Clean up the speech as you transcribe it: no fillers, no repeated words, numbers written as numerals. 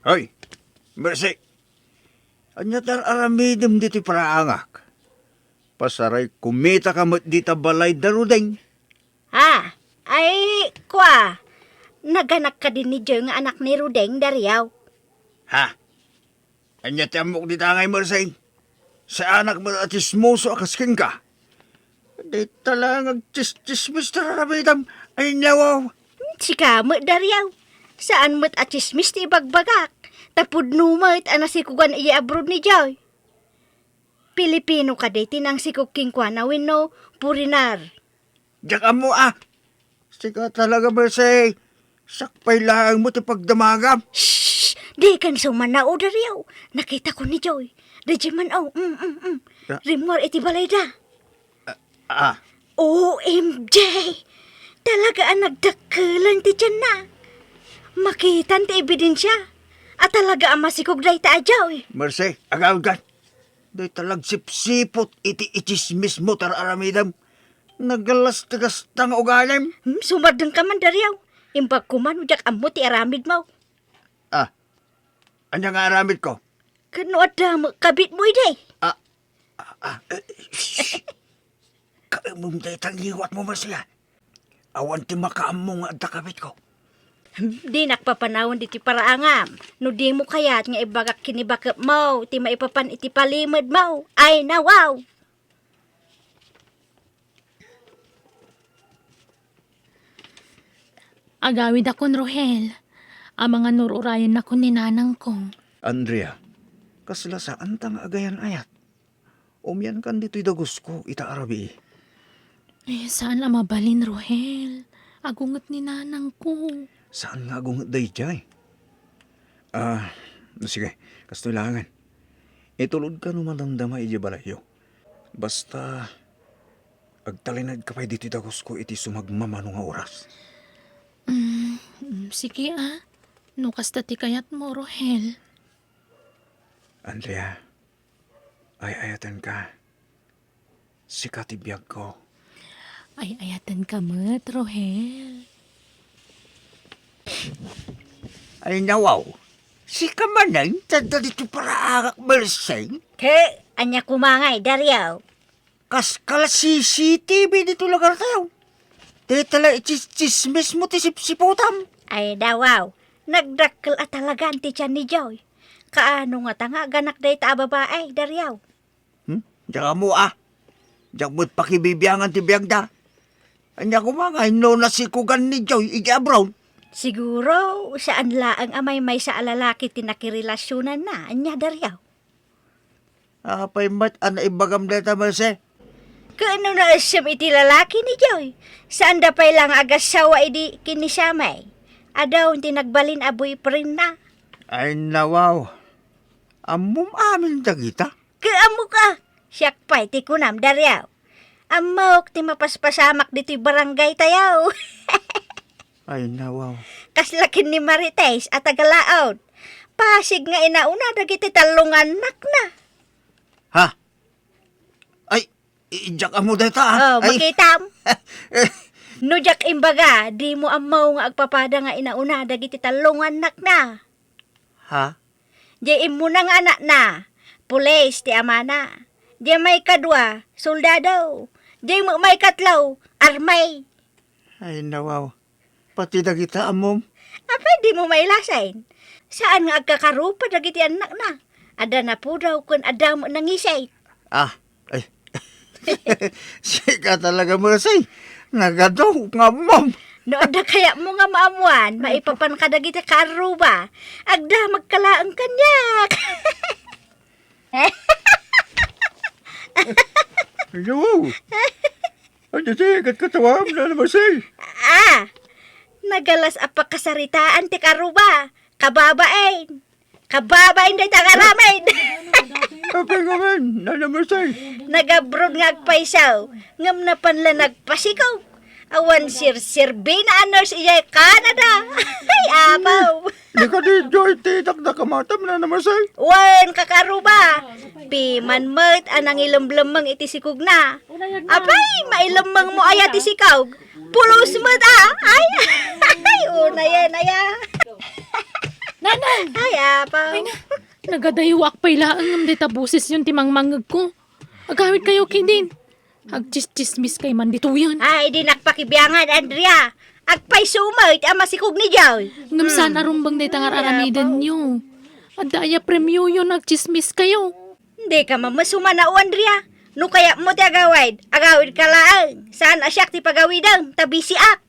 Hoy, Mercy. Anya tar aramidem dito paraangak. Pasaray kumita ka mo dita balay darudeng. Ha? Ay, kwa. Naganak ka din ni Joy nga anak ni Rudeng Dariaw. Ha? Anya tiamok dita ngay Mercy. Sa anak mo at ismoso akasking ka. Di talang agtis-tismis tararamidem. Ay nyawaw. Sika mo Dariaw. Saan mo't achismis ti bagbagak? Tapod numait anasikugan iya abroad ni Joy. Pilipino ka day tinang sikuking kwa na wino purinar. Diyak mo ah. Sika talaga Mercy. Sakpay lang mo ti pagdamagam. Shhh! Di kan sumanao Dariaw. Nakita ko ni Joy. Regiman Ya. Rimor iti balayda. Ah, OMG! Talaga ang nagdakalan ti tiyan na. Makitan ti ebidensya. At talaga ang masikog day ta ajaw eh. Mercy, agaw gan. Do'y talag sipsipot iti itismis mo tararamidam. Nagalas-tagas tang ugalim. Sumadang ka man Dariaw. Imbag kuman ujak amo ti aramid mo. Ah, anya nga aramid ko? Kano ada kabit mo iday. Kaamong day tangiwat mo Mercy ah. Awan ti makaamong nga adda kabit ko. Di nakpapanawon di ti paraangam. No di mo kayat nga ibagak kinibakap mo. Ti maipapan iti palimod mo. Ay nawaw. Agawid akon, Rohel. Ang mga nururayan ako ni nanang ko. Andrea, kasla saan tang agayan ayat? Umyan kan dito'y dagos ko, ita arabi. Saan ang mabalin, Rohel? Agungat ni nanang ko. Saan nga akong day jay? Sige, kastulangan. Itulod ka naman damdama iji balayo. Basta, agtalinag ka pa'y dito'y dagos ko iti sumagmamano nga oras. Sige Nukas dati kayat mo, Rohel. Andrea, ay ayatan ka. Sikatibiyag ko. Ay ayatan ka mat, Rohel. Ay nawaw, si kamanang tanda dito para agak balseng. Ke, anya kumangay Dariaw. Kas kala CCTV dito lugar tayo. Di tala chismis mo ti sipsiputam. Ay dawaw. Nagdakkel at talaga ti tiyan ni Joy. Kaano nga tanga ganak day ta babae Dariaw. Diyan mo ah. Diyan mo't pakibibiyangan ti biyag da. Anya kumangay no nasikugan ni Joy igi abroad. Siguro saan laang amay may sa alalaki tinakirelasyonan na anya Dariaw. Apay mat ana ibagam data Mercy. Kaano na asyam iti lalaki ni Joy? Saan da pa'y lang agasawa idi kinisamay? Adaw tinagbalin a boyfriend na. Ay nawaw. Amom amin dagita. Kaamo ka? Siyak pa'y ti kunam Dariaw. Amok ti mapaspasamak dito'y barangay tayaw. Ay nawaw. Kaslakin ni Marites at tagalaod. Pasig nga inauna dagiti talungan nak na. Ha? Ay, ijak mo data ah. Oh, Ay. makitam. Nujak imbaga, di mo amaw nga agpapada nga inauna dagiti talungan nak na. Ha? Diyan mo na nga anak na. Pulis ti amana. Diyan may kadwa, soldado. Diyan mo may katlaw, armay. Ay nawaw. Pati dagita amom. Apa di mo mailasain? Saan nga agkakarupa dagiti anak na? Ada na po daw kun ada mo nangisay. Ah, ay. Sika talaga Mercy. Nagadaw nga mom. No ada kaya mo nga maamuan, maipapan ka dagiti karuba. Agda magkalaang kanyak. Yo. Ano siya, katkatawam na naman siya. Nagalas apa kasaritaan ti karuba. Kababain. Kababain day tangaramin. Okay nga man, na naman siya. Nagabrod nga agpaisaw. Ngam na panla nagpasikaw. Awan sir-sirbi na nurse iyay Canada. Ay, apaw. Di ka di Joy, titak na kamatam na naman siya. Wan, kakaruba. Piman mat anang ilumblumang iti sikog na. Abay, mailumang mo ayat iti sikaw. Pulos mat ah. Ay, una yan. Nanang! Ay, apaw. Ay na, nagadayuak pa ilaang ng detabusis yung timangmangag ko. Agawid kayo kidin. Agchis-chismis kay man dito yun. Ay, di nakpakibiyangan, Andrea. Agpay sumait ang masikog ni Joy. Ngam sana rumbang day tangar aramidan nyo. Adaya premyo yun, nagchismis kayo. Hindi ka mamasuma na o, Andrea. No kaya mo ti agawid ka lang. Saan asyak ti pagawidan, tabi si ak.